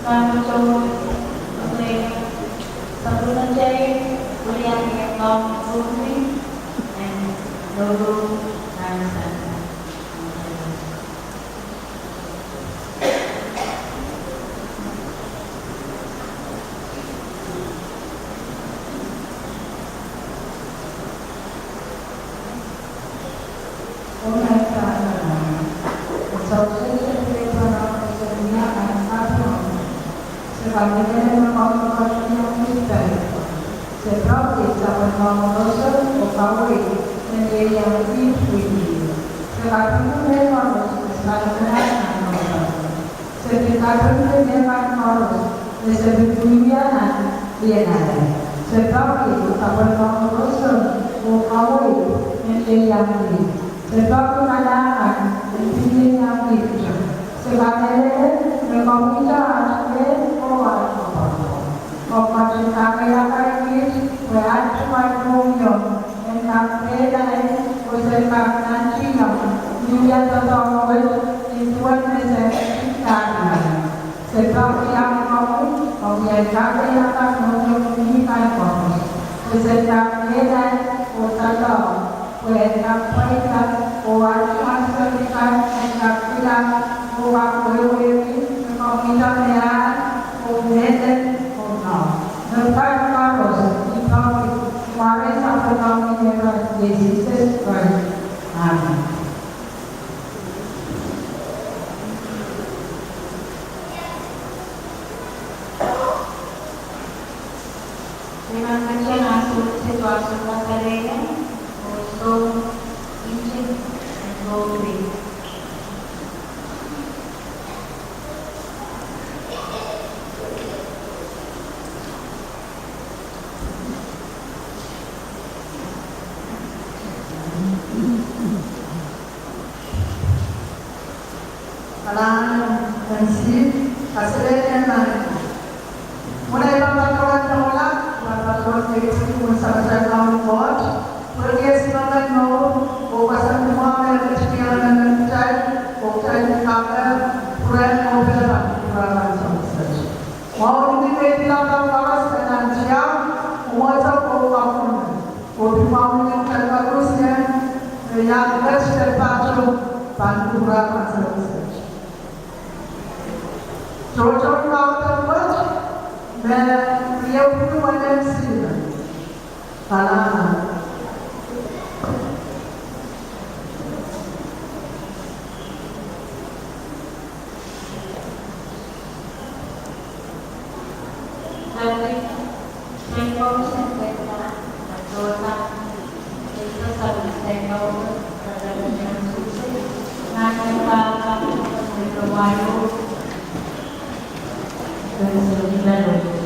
Untuk sebelum menjadi kuliah yang Bumi dan Lulu dan Sana. Sebagai mengkontrol yang kita, seperti dapat mengurus pegawai menjadi yang lebih tinggi. Sebagai memang kesalahan sebagai memang harus disebutnya dia ada. Seperti dapat mengurus pegawai menjadi yang lebih. Sebagai anak menjadi yang lebih. Sebagai mengkomunikasi Operasi kami berarti maklumnya tentang perbedaan usaha nasional dunia terutama institusi nasional seperti yang kami akan menunjukkan usaha perbedaan usaha perbedaan uang sertifikat sertifikat uang komunitas Lepas harus dikawal waris atau kami yang Yesus Kristus. Amin. Terima kasih atas situasi materinya untuk izin Bumi. Alam prinsip hasilnya nanti. Mulai bangkawan nolak, bangkawan dari sama-sama kamu buat. Pergi semangat mau, bawasan rumah yang kecil dan kecil, bawasan kamar, puran mau berapa, puran sama-sama. Mau ini bilang kawas dengan siap, umasa bawa kamu mau yang terbarusnya, yang terpacu, bantu berapa sama-sama. Cocok kau terbuat dan dia punya banyak sila. Salam. Dari Sengkau Sengketa Dota itu satu Sengkau dengan sukses nanti kita berwayu dan sembilan